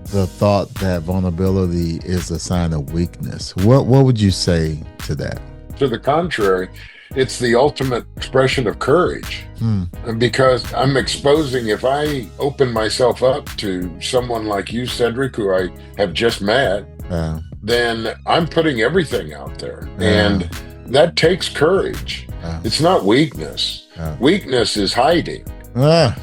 the thought that vulnerability is a sign of weakness. What would you say to that? To the contrary, it's the ultimate expression of courage. Hmm. And because I'm exposing, if I open myself up to someone like you, Cedric, who I have just met, Yeah. then I'm putting everything out there. Yeah. And that takes courage. Yeah. It's not weakness. Yeah. Weakness is hiding, Ah.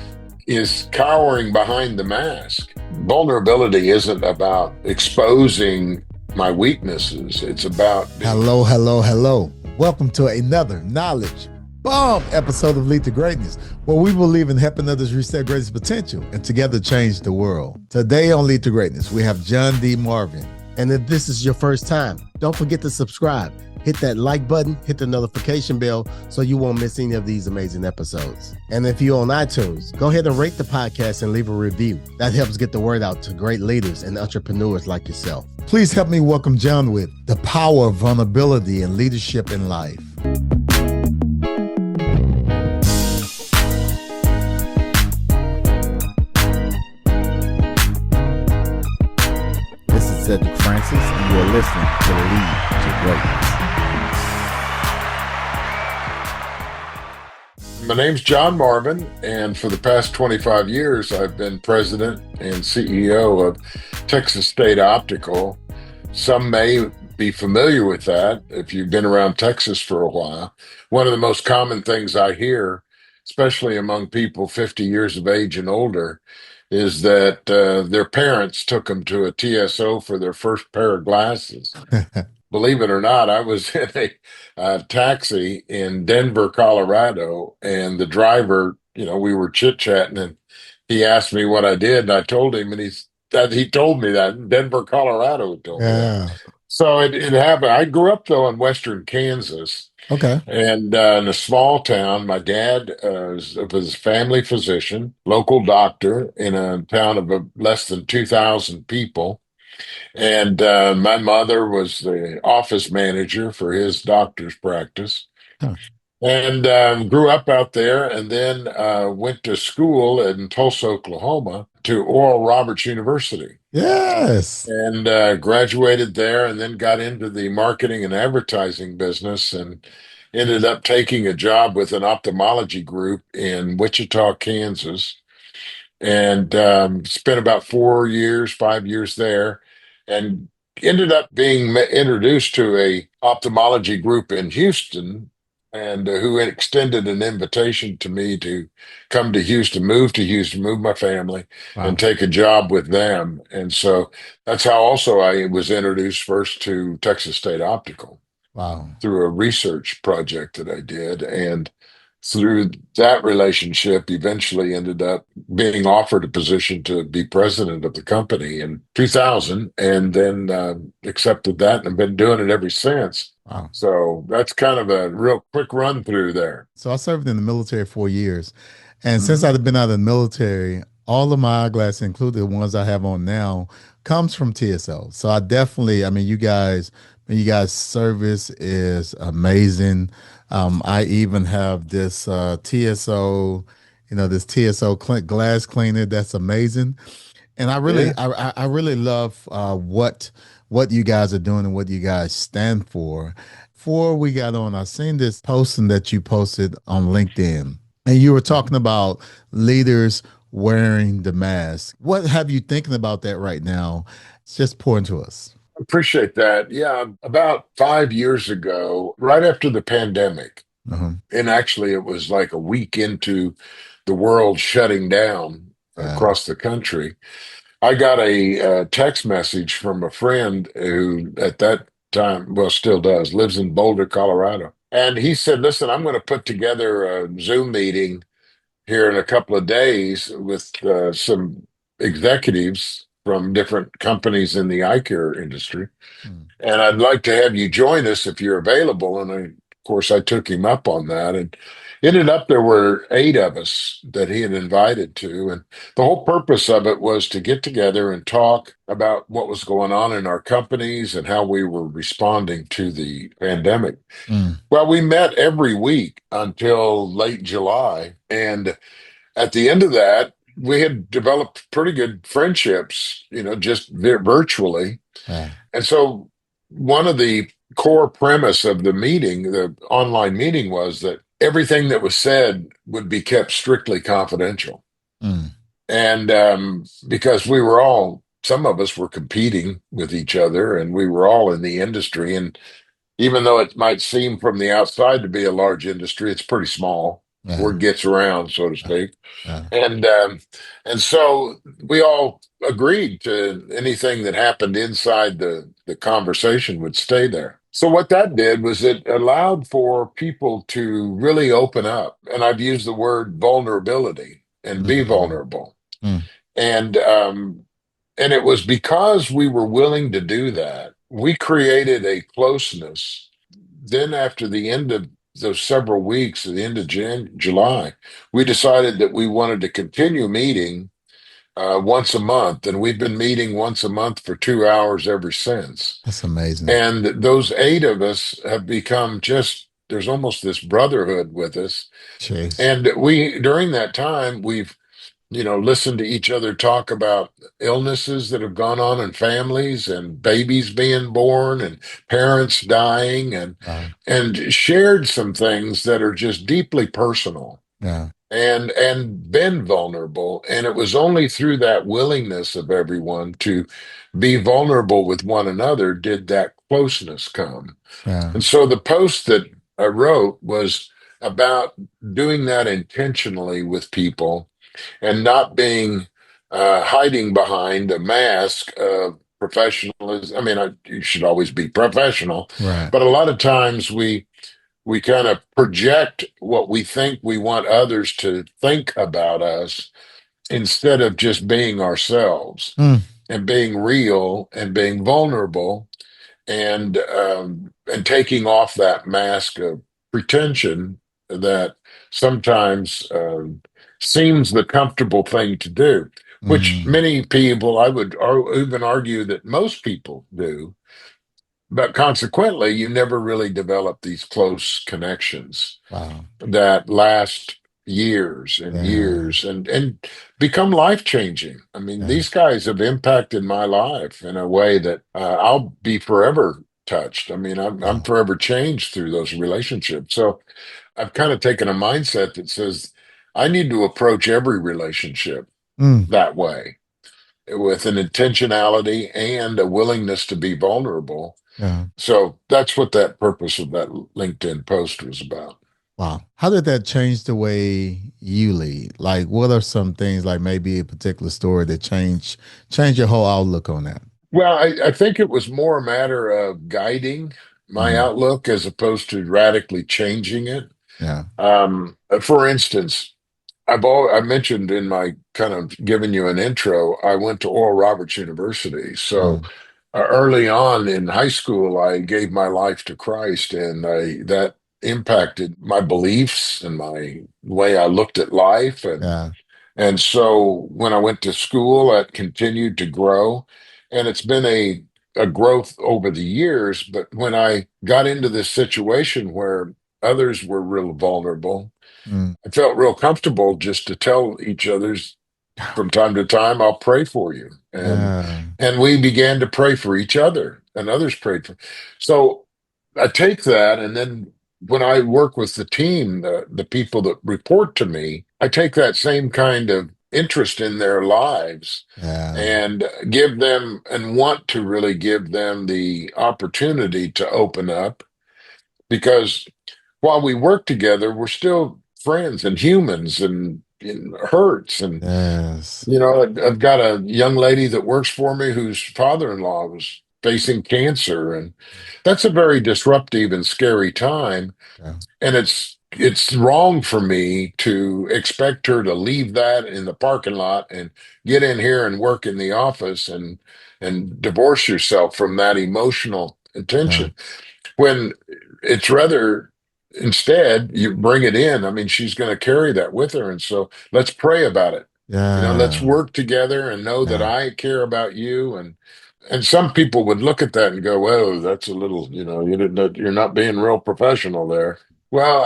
is cowering behind the mask. Vulnerability isn't about exposing my weaknesses. It's about Hello, hello, hello. Welcome to another knowledge bomb episode of Lead to Greatness, where we believe in helping others reach their greatest potential and together change the world. Today on Lead to Greatness, we have John D. Marvin. And if this is your first time, don't forget to subscribe. Hit that like button, hit the notification bell so you won't miss any of these amazing episodes. And if you're on iTunes, go ahead and rate the podcast and leave a review. That helps get the word out to great leaders and entrepreneurs like yourself. Please help me welcome John with the power of vulnerability and leadership in life. This is Cedric Francis, and you are listening to Lead to Greatness. My name's John Marvin, and for the past 25 years, I've been president and CEO of Texas State Optical. Some may be familiar with that if you've been around Texas for a while. One of the most common things I hear, especially among people 50 years of age and older, is that their parents took them to a TSO for their first pair of glasses. Believe it or not, I was in a taxi in Denver, Colorado, and the driver, we were chit-chatting, and he asked me what I did, and I told him, and he told me that in Denver, Colorado, he told me that. Yeah. So it happened. I grew up, though, in western Kansas, Okay. and in a small town. My dad was a family physician, local doctor in a town of less than 2,000 people. And my mother was the office manager for his doctor's practice, Huh. and grew up out there, and then went to school in Tulsa, Oklahoma, to Oral Roberts University, Yes. and graduated there, and then got into the marketing and advertising business, and ended up taking a job with an ophthalmology group in Wichita, Kansas, and spent about 4 years, 5 years there, and ended up being introduced to a ophthalmology group in Houston, and who extended an invitation to me to come to Houston, move my family, Wow. and take a job with them. And so that's how also I was introduced first to Texas State Optical Wow. through a research project that I did. And through that relationship, eventually ended up being offered a position to be president of the company in 2000, and then accepted that and have been doing it ever since. Wow. So that's kind of a real quick run through there. So I served in the military 4 years. And since I've been out of the military, all of my eyeglasses, including the ones I have on now, comes from TSO. So I definitely, you guys service is amazing. I even have this TSO, this TSO glass cleaner that's amazing. And I really, Yeah. I really love what you guys are doing and what you guys stand for. Before we got on, I seen this posting that you posted on LinkedIn, and you were talking about leaders wearing the mask. What have you thinking about that right now? Just pour into us. Appreciate that. Yeah, about 5 years ago, right after the pandemic, Uh-huh. and actually it was like a week into the world shutting down Yeah. across the country, I got a text message from a friend who at that time, well, still does, lives in Boulder, Colorado. And he said, listen, I'm going to put together a Zoom meeting here in a couple of days with some executives from different companies in the eye care industry. Hmm. And I'd like to have you join us if you're available. And of course, I took him up on that, and ended up there were 8 of us that he had invited to. And the whole purpose of it was to get together and talk about what was going on in our companies and how we were responding to the pandemic. Mm. Well, we met every week until late July. And at the end of that, we had developed pretty good friendships, just virtually. Yeah. And so one of the core premise of the meeting, the online meeting, was that everything that was said would be kept strictly confidential. Mm. And because some of us were competing with each other, and we were all in the industry. And even though it might seem from the outside to be a large industry, it's pretty small. Yeah. Word gets around, so to Yeah. speak. Yeah. And so we all agreed to anything that happened inside the conversation would stay there. So what that did was it allowed for people to really open up. And I've used the word vulnerability and be Mm. vulnerable. Mm. And it was because we were willing to do that, we created a closeness. Then after the end of those several weeks, at the end of July, we decided that we wanted to continue meeting once a month, and we've been meeting once a month for 2 hours ever since. That's amazing. And those eight of us have become there's almost this brotherhood with us. Chase. And during that time, we've listen to each other talk about illnesses that have gone on in families and babies being born and parents dying, Wow. and shared some things that are just deeply personal, Yeah. and been vulnerable. And it was only through that willingness of everyone to be vulnerable with one another did that closeness come. Yeah. And so the post that I wrote was about doing that intentionally with people, and not being hiding behind a mask of professionalism. I mean, you should always be professional, Right. but a lot of times we kind of project what we think we want others to think about us, instead of just being ourselves Mm. and being real and being vulnerable, and taking off that mask of pretension that sometimes seems the comfortable thing to do, which Mm. many people, I would even argue that most people do. But consequently, you never really develop these close connections Wow. that last years and Yeah. years, and become life changing. I mean, Yeah. these guys have impacted my life in a way that I'll be forever touched. I mean, I'm Wow. forever changed through those relationships. So I've kind of taken a mindset that says I need to approach every relationship Mm. that way, with an intentionality and a willingness to be vulnerable. Yeah. So that's what that purpose of that LinkedIn post was about. Wow. How did that change the way you lead? Like, what are some things, like maybe a particular story that changed your whole outlook on that? Well, I think it was more a matter of guiding my Mm. outlook as opposed to radically changing it. Yeah. For instance, I mentioned in my kind of giving you an intro, I went to Oral Roberts University. So Mm. early on in high school, I gave my life to Christ, and that impacted my beliefs and my way I looked at life. Yeah. And so when I went to school, that continued to grow. And it's been a growth over the years. But when I got into this situation where others were real vulnerable, Mm. I felt real comfortable just to tell each other's from time to time, I'll pray for you. Yeah. And we began to pray for each other, and others prayed for. So I take that, and then when I work with the team, the people that report to me, I take that same kind of interest in their lives, Yeah. and give them and want to really give them the opportunity to open up, because while we work together, we're still friends and humans, and hurts. And Yes. I've got a young lady that works for me whose father-in-law was facing cancer, and that's a very disruptive and scary time. Yeah. And it's wrong for me to expect her to leave that in the parking lot and get in here and work in the office, and divorce yourself from that emotional Yeah. attention, when it's rather, instead, you bring it in. I mean, she's going to carry that with her. And so let's pray about it. Let's Yeah. work together and know that Yeah. I care about you. And some people would look at that and go, "Well, that's a little, you're not being real professional there." Well,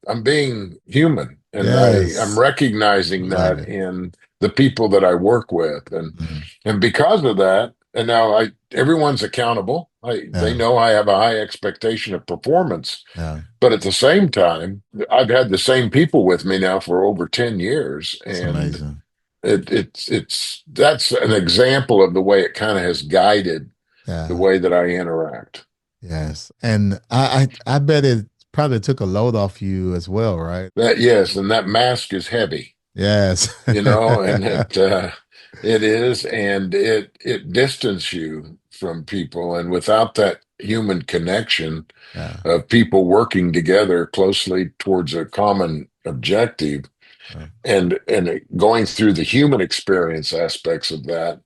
I'm being human, and I'm Yes. recognizing Love that it. the people that I work with, Mm. and because of that, and now everyone's accountable. They Yeah. know I have a high expectation of performance, Yeah. but at the same time, I've had the same people with me now for over 10 years, It's and amazing. it's that's an example of the way it kind of has guided the Yeah. way that I interact. Yes. And I bet it probably took a load off you as well, right? That yes, and that mask is heavy, Yes. and it is, and it distances you from people, and without that human connection Yeah. of people working together closely towards a common objective, Yeah. and going through the human experience aspects of that,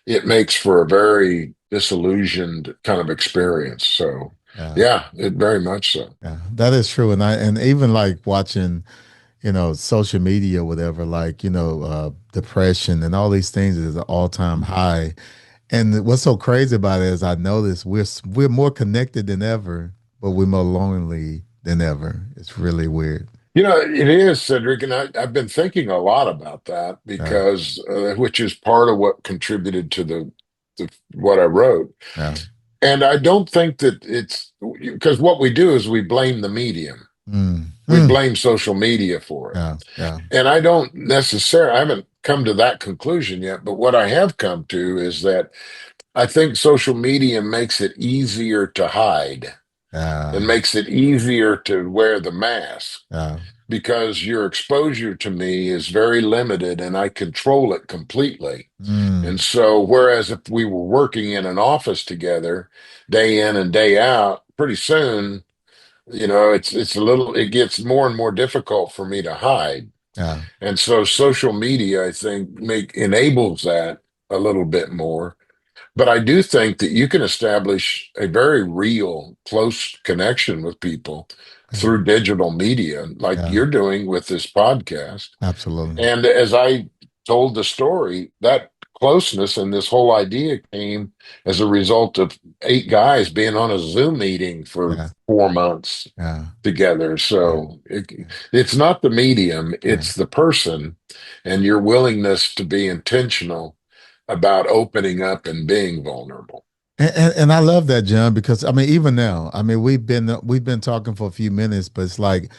it makes for a very disillusioned kind of experience. So Yeah. yeah, it very much so. Yeah. That is true. And even like watching, social media, whatever, like, depression and all these things is an all-time high. And what's so crazy about it is I notice we're more connected than ever, but we're more lonely than ever. It's really weird. It is, Cedric, and I've been thinking a lot about that Yeah. because, which is part of what contributed to the what I wrote. Yeah. And I don't think that it's because what we do is we blame the medium, Mm. we Mm. blame social media for it, Yeah. Yeah. and I haven't come to that conclusion yet. But what I have come to is that I think social media makes it easier to hide Yeah. and makes it easier to wear the mask Yeah. because your exposure to me is very limited and I control it completely. Mm. And so, whereas if we were working in an office together day in and day out, pretty soon, it gets more and more difficult for me to hide. Yeah. And so, social media, I think, enables that a little bit more. But I do think that you can establish a very real, close connection with people Yeah. through digital media, like Yeah. you're doing with this podcast. Absolutely. And as I told the story, that closeness and this whole idea came as a result of 8 guys being on a Zoom meeting for Yeah. 4 months Yeah. together. Yeah. So it's not the medium, Yeah. it's the person and your willingness to be intentional about opening up and being vulnerable. And I love that, John, because I mean, even now, I mean, we've been talking for a few minutes, but it's like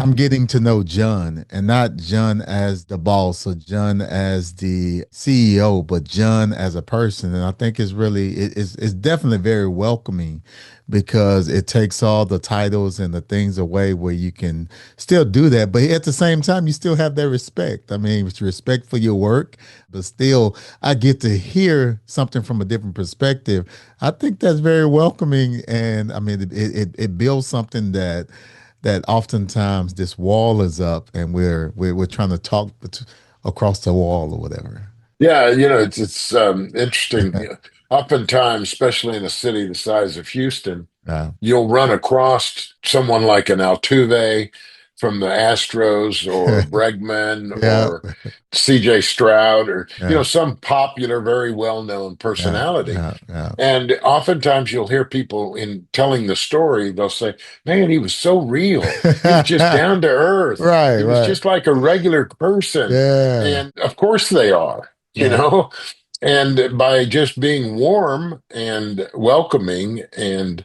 I'm getting to know John, and not John as the boss or John as the CEO, but John as a person. And I think it's definitely very welcoming because it takes all the titles and the things away where you can still do that, but at the same time you still have that respect. I mean, it's respect for your work, but still I get to hear something from a different perspective. I think that's very welcoming, and I mean it builds something that oftentimes this wall is up and we're trying to talk across the wall or whatever. Yeah, it's interesting. Oftentimes, especially in a city the size of Houston, Yeah. you'll run across someone like an Altuve from the Astros or Bregman Yeah. or CJ Stroud or Yeah. some popular, very well-known Yeah. personality. Yeah. Yeah. And oftentimes you'll hear people in telling the story, they'll say, "Man, he was so real. He was just down to earth. Right. He was Right. just like a regular person." Yeah. And of course they are, you Yeah. know. And by just being warm and welcoming and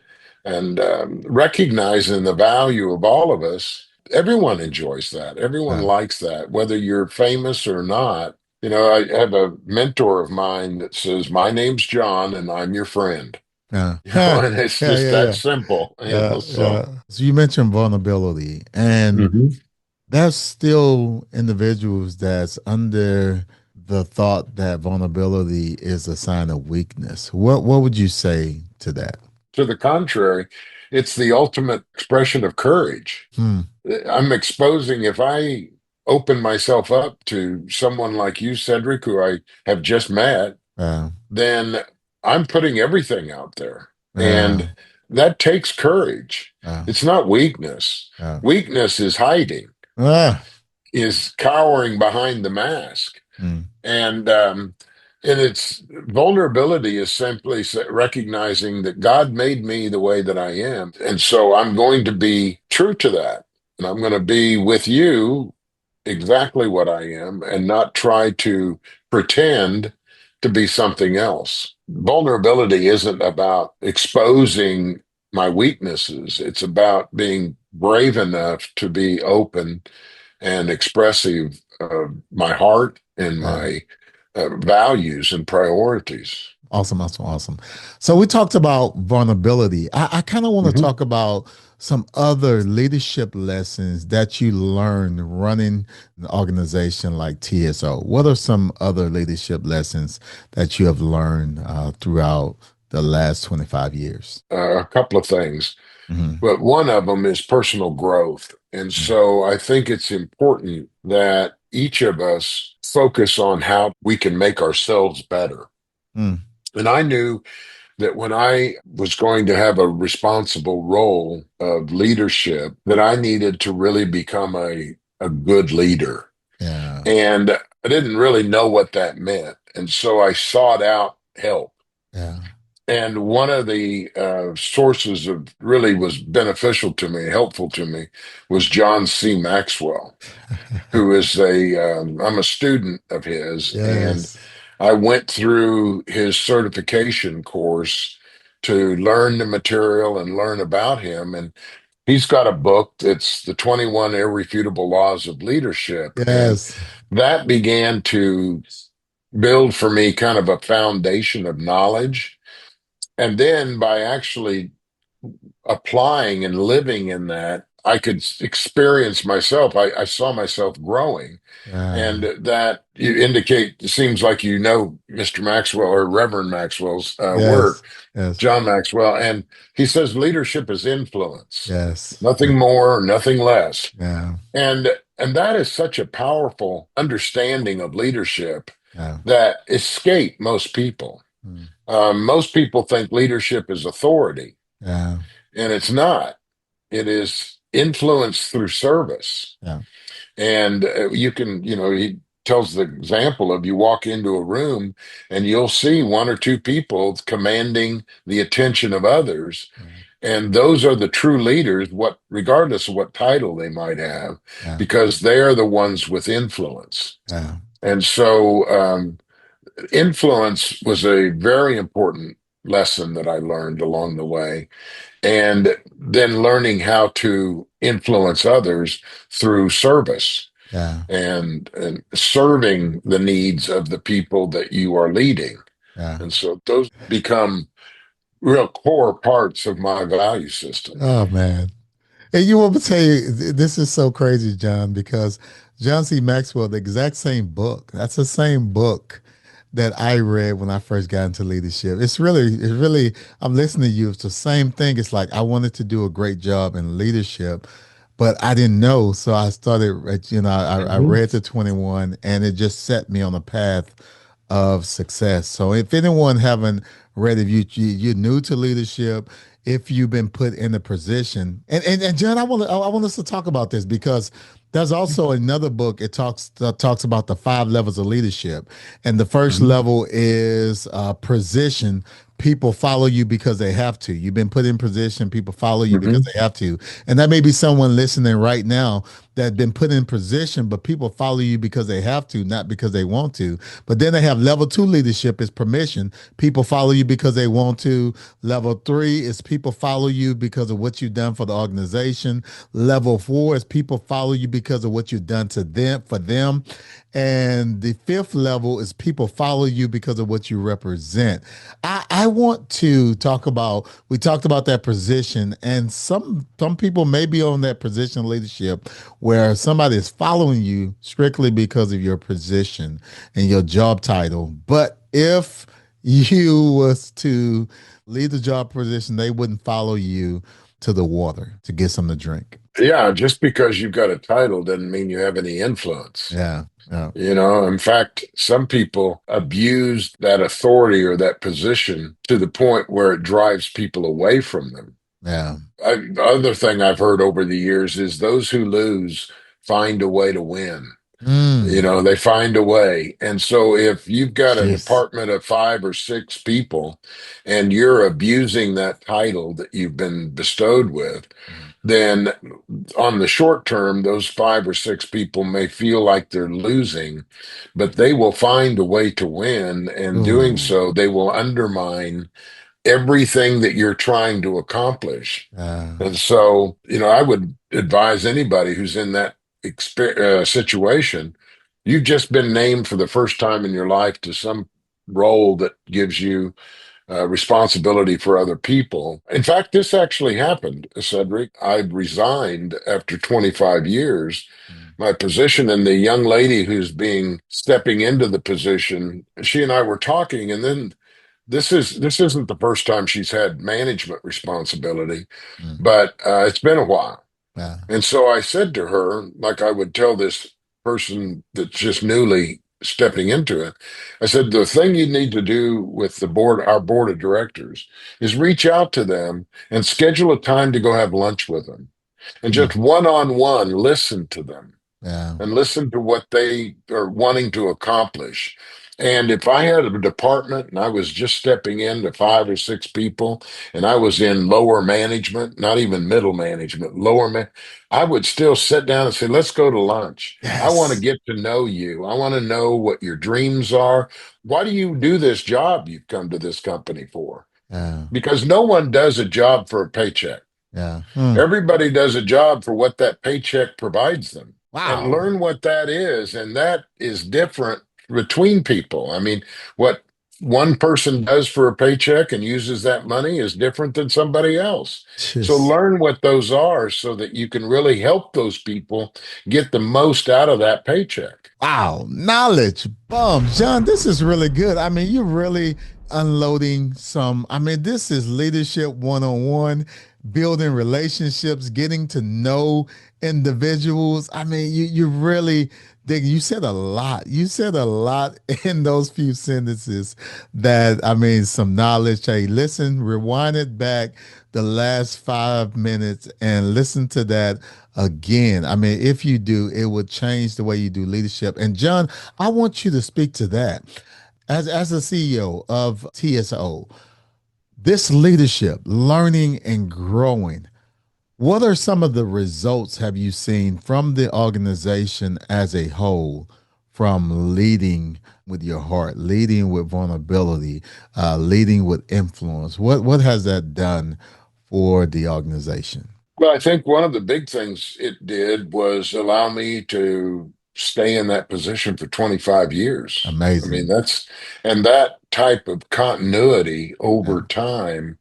recognizing the value of all of us, everyone enjoys that. Everyone Yeah. likes that, whether you're famous or not. I have a mentor of mine that says, "My name's John and I'm your friend." Yeah. And it's Yeah. just Yeah. that Yeah. simple. Yeah. So Yeah. So you mentioned vulnerability, and Mhm. there's still individuals that's under the thought that vulnerability is a sign of weakness. What would you say to that? To the contrary, it's the ultimate expression of courage. Hmm. I'm exposing, if I open myself up to someone like you, Cedric, who I have just met, Yeah. then I'm putting everything out there. Yeah. And that takes courage. Yeah. It's not weakness. Yeah. Weakness is hiding, Ah. is cowering behind the mask. Hmm. And its vulnerability is simply recognizing that God made me the way that I am. And so I'm going to be true to that. And I'm going to be with you exactly what I am and not try to pretend to be something else. Vulnerability isn't about exposing my weaknesses. It's about being brave enough to be open and expressive of my heart and Yeah. my values and priorities. Awesome, awesome, awesome. So we talked about vulnerability. I kind of want to Mhm. talk about some other leadership lessons that you learned running an organization like TSO. What are some other leadership lessons that you have learned throughout the last 25 years? A couple of things, Hmm. but one of them is personal growth. And so I think it's important that each of us focus on how we can make ourselves better. Mm. And I knew that when I was going to have a responsible role of leadership, that I needed to really become a good leader. Yeah, And I didn't really know what that meant. And so I sought out help. yeah, And one of the sources of really was beneficial to me, helpful to me, was John C. Maxwell, who is I'm a student of his, and yes, I went through his certification course to learn the material and learn about him. And he's got a book that's the 21 Irrefutable Laws of Leadership. And yes, that began to build for me kind of a foundation of knowledge. And then by actually applying and living in that, I could experience myself. I saw myself growing. yeah, And that you indicate, it seems like you know Mr. Maxwell or Reverend Maxwell's yes, work, yes, John Maxwell. And he says leadership is influence, yes, nothing more, nothing less. yeah, And that is such a powerful understanding of leadership yeah, that escape most people. mm, Most people think leadership is authority, yeah, and it's not. It is influence through service. yeah, And you can, he tells the example of you walk into a room and you'll see one or two people commanding the attention of others. And those are the true leaders, what regardless of what title they might have, yeah, because they are the ones with influence. yeah, And so influence was a very important lesson that I learned along the way. And then learning how to influence others through service yeah, and serving the needs of the people that you are leading. yeah. And so those become real core parts of my value system. Oh man. And you want me to tell you, this is so crazy, John, because John C. Maxwell, the exact same book, that's the same book that I read when I first got into leadership. It's really, I'm listening to you. It's the same thing. It's like I wanted to do a great job in leadership, but I didn't know. So I started, I Mhm. read the 21 and it just set me on a path of success. So if anyone haven't read, if you're new to leadership, if you've been put in a position, and John, I want us to talk about this because there's also another book. It talks about the 5 levels of leadership, and the first Mhm. level is position. People follow you because they have to. You've been put in position. People follow you because Mhm. they have to, and that may be someone listening right now that been put in position, but people follow you because they have to, not because they want to. But then they have level 2 leadership is permission. People follow you because they want to. Level 3 is people follow you because of what you've done for the organization. Level 4 is people follow you because of what you've done to them for them. And the 5th level is people follow you because of what you represent. I want to talk about, we talked about that position, and some people may be on that position of leadership where somebody is following you strictly because of your position and your job title. But if you was to leave the job position, they wouldn't follow you to the water to get something to drink. Yeah, just because you've got a title doesn't mean you have any influence. Yeah, yeah, In fact, some people abuse that authority or that position to the point where it drives people away from them. yeah, The other thing I've heard over the years is those who lose find a way to win. They find a way. And so if you've got a Jeez. department of 5 or 6 people and you're abusing that title that you've been bestowed with, then on the short term, those 5 or 6 people may feel like they're losing, but they will find a way to win. And doing Ooh. so, they will undermine everything that you're trying to accomplish. Uh, And so, I would advise anybody who's in that situation, you've just been named for the first time in your life to some role that gives you responsibility for other people. In fact, this actually happened, Cedric. I resigned after 25 years. My position, and the young lady who's being stepping into the position, she and I were talking, and then this isn't the first time she's had management responsibility, mm, but it's been a while. yeah. And so I said to her, like I would tell this person that's just newly stepping into it, I said, the thing you need to do with our board of directors, is reach out to them and schedule a time to go have lunch with them and Mm, just one-on-one listen to them yeah. and listen to what they are wanting to accomplish. And if I had a department and I was just stepping into 5 or 6 people and I was in lower management, not even middle management, I would still sit down and say, let's go to lunch. I want to Yes. get to know you. I want to know what your dreams are. Why do you do this job you've come to this company for? Yeah. Because no one does a job for a paycheck. Yeah. Mm. Everybody does a job for what that paycheck provides them, and Wow. learn what that is. And that is different between people. I mean, what one person does for a paycheck and uses that money is different than somebody else. So Just learn what those are so that you can really help those people get the most out of that paycheck. wow. Knowledge. Boom. John, this is really good. I mean, you're really unloading some. I mean, this is leadership 101, building relationships, getting to know individuals. I mean, you really dig. You said a lot. You said a lot in those few sentences that, I mean, some knowledge. Hey, listen, rewind it back the last 5 minutes and listen to that again. I mean, if you do, it would change the way you do leadership. And John, I want you to speak to that. As a CEO of TSO, this leadership, learning and growing, what are some of the results have you seen from the organization as a whole from leading with your heart, leading with vulnerability, leading with influence? What has that done for the organization? Well, I think one of the big things it did was allow me to stay in that position for 25 years. I mean, Amazing. and that type of continuity Yeah. over time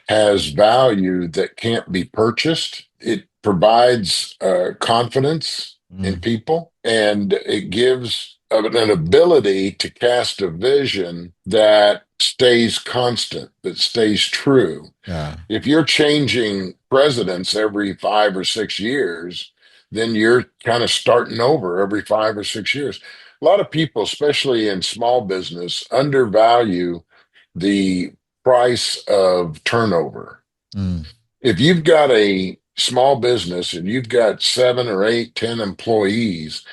has value that can't be purchased. It provides confidence in Mm, people, and it gives an ability to cast a vision that stays constant, that stays true. yeah. If you're changing presidents every 5 or 6 years, then you're kind of starting over every 5 or 6 years. A lot of people, especially in small business, undervalue the price of turnover. Mm, If you've got a small business and you've got 7 or 8, 10 employees,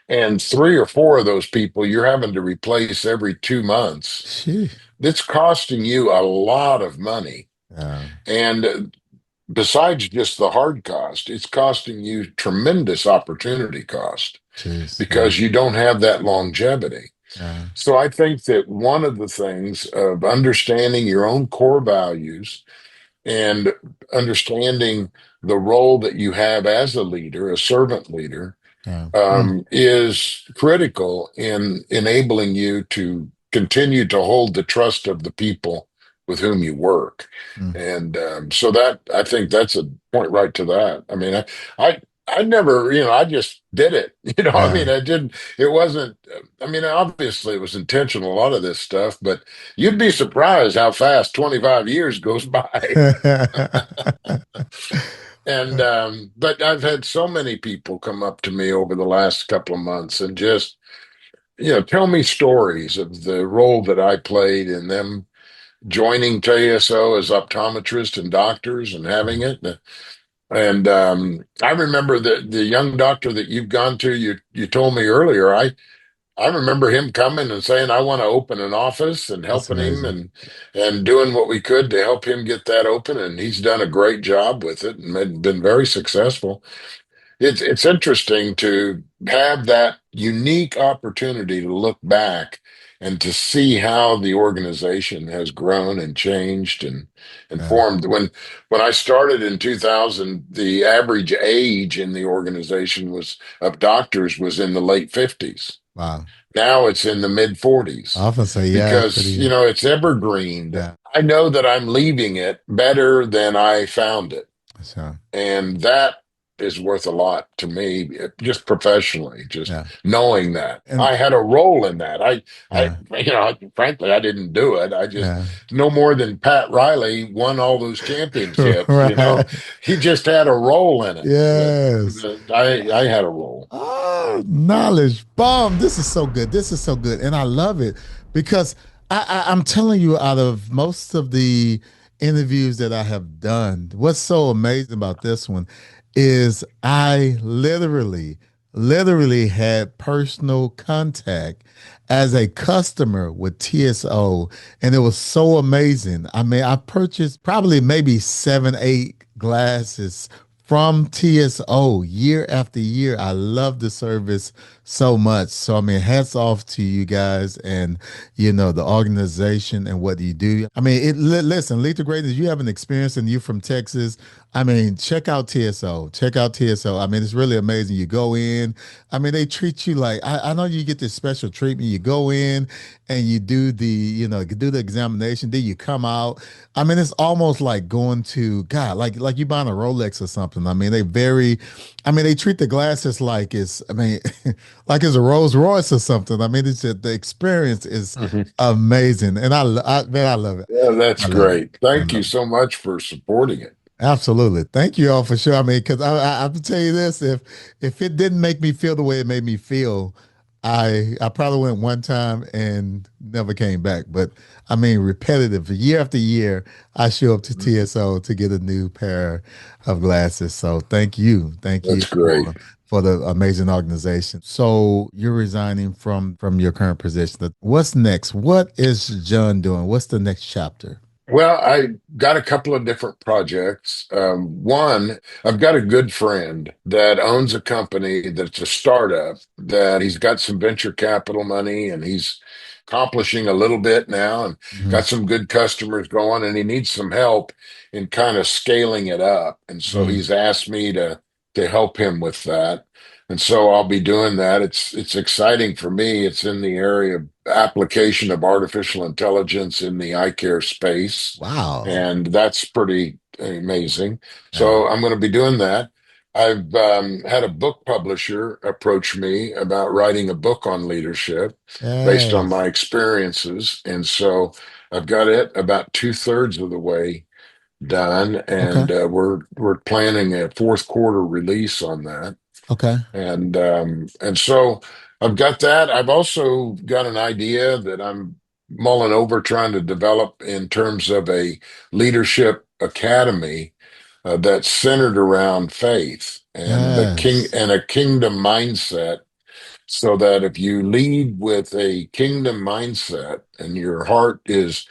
and 3 or 4 of those people you're having to replace every 2 months, Phew. it's costing you a lot of money. Yeah. And besides just the hard cost, it's costing you tremendous opportunity cost Jeez. Yeah. because you don't have that longevity. Yeah. So I think that one of the things of understanding your own core values and understanding the role that you have as a leader, a servant leader, Yeah. Mm, is critical in enabling you to continue to hold the trust of the people with whom you work. mm. And so that I think that's a point right to that. I mean, I, I never, I just did it. I mean, Yeah. I didn't, it wasn't, I mean, obviously it was intentional, a lot of this stuff, but you'd be surprised how fast 25 years goes by. And but I've had so many people come up to me over the last couple of months and just, tell me stories of the role that I played in them joining TSO as optometrists and doctors and having it. And I remember the young doctor that you've gone to, you told me earlier, I remember him coming and saying, I want to open an office, and That's helping him, amazing. and doing what we could to help him get that open. And he's done a great job with it and been very successful. It's interesting to have that unique opportunity to look back and to see how the organization has grown and changed and Yeah. formed. When I started in 2000, the average age in the organization was of doctors was in the late 50s. Wow. Now it's in the mid I 40s often say, yeah, because, pretty. it's evergreened. Yeah. I know that I'm leaving it better than I found it. So, And that is worth a lot to me, just professionally, just yeah. knowing that And I had a role in that. yeah. Frankly, I didn't do it. I just, Yeah. no more than Pat Riley won all those championships, Right. he just had a role in it. Yes. I had a role. Oh, knowledge bomb. This is so good. This is so good. And I love it because I'm telling you, out of most of the interviews that I have done, what's so amazing about this one is I literally had personal contact as a customer with TSO. And it was so amazing. I mean, I purchased probably maybe 7, 8 glasses from TSO year after year. I love the service so much. So I mean, hats off to you guys and the organization and what you do. I mean, listen, Lead to Greatness. You have an experience, and you from Texas. I mean, check out TSO. Check out TSO. I mean, it's really amazing. You go in. I mean, they treat you like I know you get this special treatment. You go in and you do the examination. Then you come out. I mean, it's almost like going to God, like you buying a Rolex or something. I mean, they treat the glasses like it's, I mean, like it's a Rolls Royce or something. I mean, it's just, the experience is Mhm. amazing, and man, I love it. Yeah, that's I love it. great. I Thank you love it. so much for supporting it. Absolutely. Thank you all for sure. I mean, because I have to tell you this, if it didn't make me feel the way it made me feel, I probably went one time and never came back. But I mean, repetitive, year after year, I show up to TSO to get a new pair of glasses. So thank you That's great. for the amazing organization. So you're resigning from your current position. What's next? What is John doing? What's the next chapter? Well, I got a couple of different projects. One, I've got a good friend that owns a company that's a startup that he's got some venture capital money, and he's accomplishing a little bit now, and got Hmm. some good customers going, and he needs some help in kind of scaling it up. And so Hmm. he's asked me to help him with that. And so I'll be doing that. It's exciting for me. It's in the area of application of artificial intelligence in the eye care space, Wow. and that's pretty amazing. Yeah. So I'm going to be doing that. I've had a book publisher approach me about writing a book on leadership based on my Yes. experiences, and so I've got it about two-thirds of the way done, Okay. and we're planning a fourth quarter release on that. Okay. And so I've got that. I've also got an idea that I'm mulling over trying to develop in terms of a leadership academy that's centered around faith and Yes. a kingdom mindset, so that if you lead with a kingdom mindset and your heart is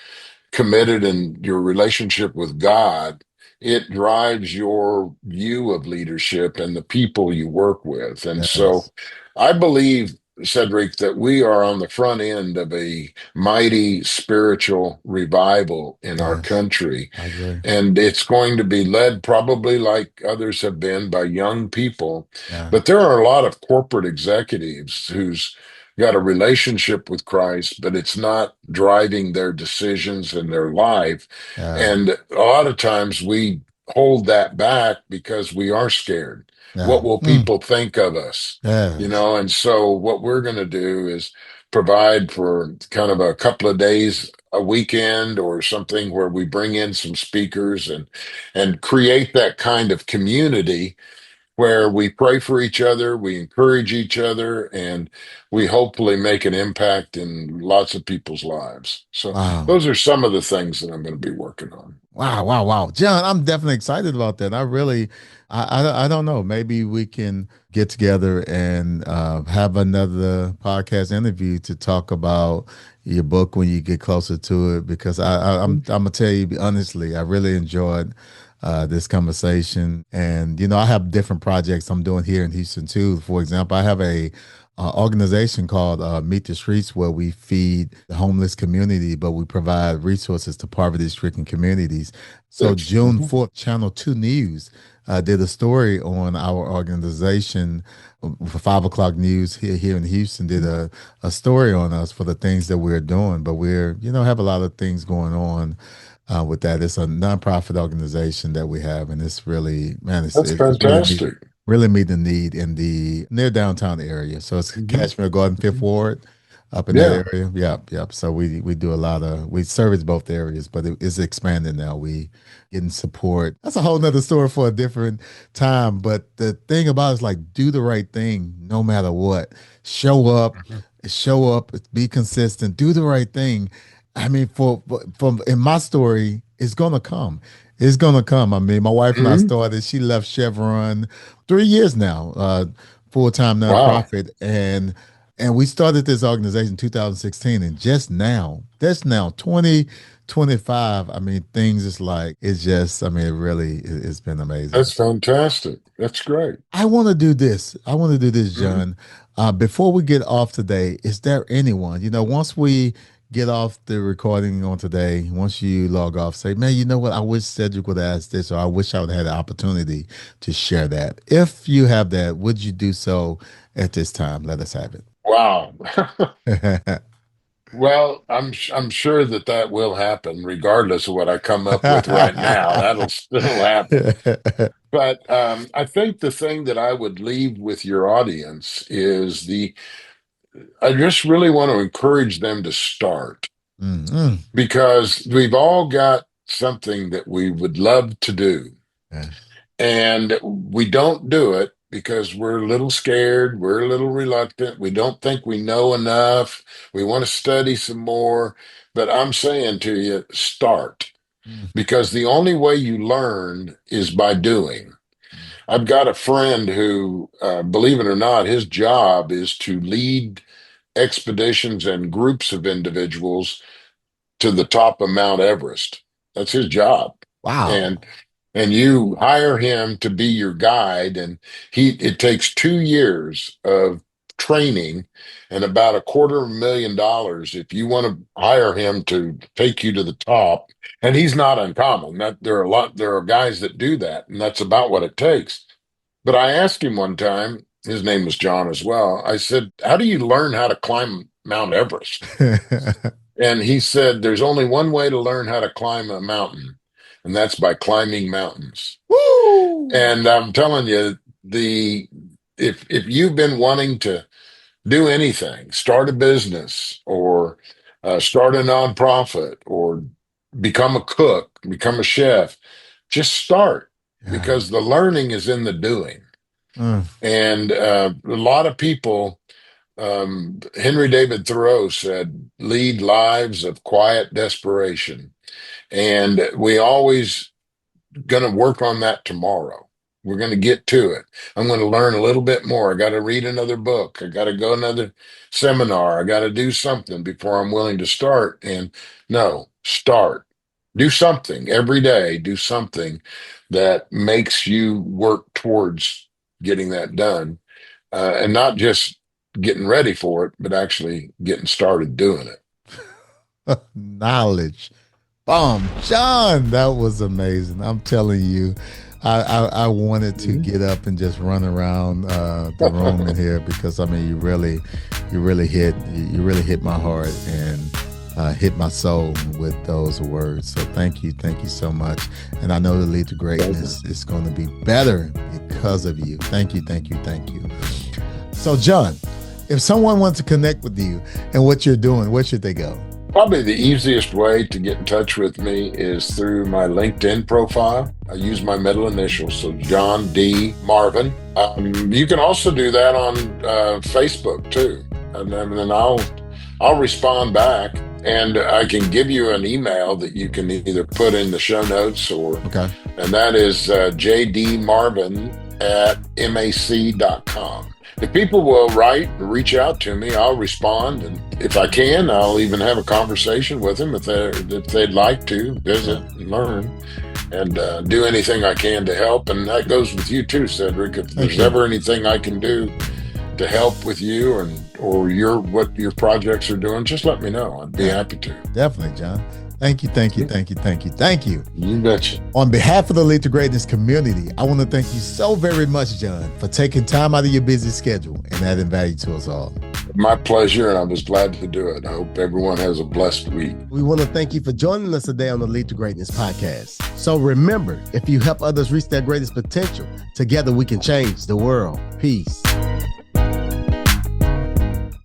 committed in your relationship with God, it drives your view of leadership and the people you work with. And so Yes. I believe, Cedric, that we are on the front end of a mighty spiritual revival in our Yes. country. I agree. And it's going to be led, probably like others have been, by young people. Yeah. But there are a lot of corporate executives who's got a relationship with Christ, but it's not driving their decisions in their life. Yeah. And a lot of times we hold that back because we are scared. Yeah. What will Mm. people think of us? Yes. And so what we're going to do is provide for kind of a couple of days, a weekend or something, where we bring in some speakers and create that kind of community where we pray for each other, we encourage each other, and we hopefully make an impact in lots of people's lives. So Wow. those are some of the things that I'm going to be working on. Wow, wow, wow. John, I'm definitely excited about that. I really, I don't know. Maybe we can get together and have another podcast interview to talk about your book when you get closer to it. Because I'm gonna tell you honestly, I really enjoyed this conversation. And I have different projects I'm doing here in Houston too. For example, I have a organization called Meet the Streets, where we feed the homeless community, but we provide resources to poverty-stricken communities. So Good. June 4th, Channel 2 News did a story on our organization for 5 o'clock news here in Houston, did a story on us for the things that we're doing. But we're, have a lot of things going on with that. It's a nonprofit organization that we have, and it's really, man, That's it's fantastic. really meet the need in the near downtown area. So it's Mhm. Cashmere Garden, Fifth Ward, up in that Yeah, area. Yep, yep. So we do a lot of we service both areas, but it's expanding now. We getting support. That's a whole nother story for a different time. But the thing about it is like do the right thing no matter what. Mhm. Show up, be consistent, do the right thing. I mean, from in my story, it's gonna come. It's gonna come. I mean, my wife and I Mhm. started. She left Chevron 3 years now, full time Wow, nonprofit, and we started this organization in 2016, and just now 2025. I mean, things is like it's just. I mean, it really it's been amazing. that's fantastic. That's great. I want to do this. I want to do this, Mhm. John. Before we get off today, is there anyone, once we get off the recording on today, once you log off, say, man, you know what? I wish Cedric would ask this, or I wish I would have had the opportunity to share that. If you have that, would you do so at this time? Let us have Wow. it. Well, I'm sure that that will happen, regardless of what I come up with right now. That'll still happen. But I think the thing that I would leave with your audience is I just really want to encourage them to start, Mm, because we've all got something that we would love to do, yeah. and we don't do it because we're a little scared, we're a little reluctant, we don't think we know enough, we want to study some more. But I'm saying to you, start, Mm, because the only way you learn is by doing. mm, I've got a friend who, believe it or not, his job is to lead expeditions and groups of individuals to the top of Mount Everest. That's his job. wow. And you hire him to be your guide, and it takes 2 years of training and about $250,000 if you want to hire him to take you to the top. And he's not uncommon. That there are guys that do that, and that's about what it takes. But I asked him one time, his name was John as well. I said, how do you learn how to climb Mount Everest? And he said, there's only one way to learn how to climb a mountain, and that's by climbing mountains. Woo! And I'm telling you, the if you've been wanting to do anything, start a business, or start a nonprofit, or become a cook, become a chef, just start, Yeah. because the learning is in the doing. Mm, And a lot of people, Henry David Thoreau said, lead lives of quiet desperation. And we always going to work on that tomorrow. We're going to get to it. I'm going to learn a little bit more. I got to read another book. I got to go another seminar. I got to do something before I'm willing to start. And no, start. Do something every day. Do something that makes you work towards getting that done, and not just getting ready for it, but actually getting started doing it. knowledge. Bomb, John, that was amazing. I'm telling you, I wanted to Mhm. get up and just run around the room in here because I mean, you really hit my heart and hit my soul with those words. So thank you so much. And I know the lead to greatness is going to be better because of you. Thank you, thank you, thank you. So, John, if someone wants to connect with you and what you're doing, where should they go? Probably the easiest way to get in touch with me is through my LinkedIn profile. I use my middle initials, so John D. Marvin. You can also do that on Facebook too, and then I'll respond back, and I can give you an email that you can either put in the show notes Okay. and that is jdmarvin@mac.com. If people will write and reach out to me, I'll respond, and if I can, I'll even have a conversation with them if they'd like to visit and learn, and do anything I can to help. And that goes with you too, Cedric. If there's ever anything I can do to help with you or what your projects are doing, just let me know. I'd be happy to. Definitely, John. Thank you. You betcha. On behalf of the Lead to Greatness community, I want to thank you so very much, John, for taking time out of your busy schedule and adding value to us all. My pleasure, and I was glad to do it. I hope everyone has a blessed week. We want to thank you for joining us today on the Lead to Greatness podcast. So remember, if you help others reach their greatest potential, together we can change the world. Peace.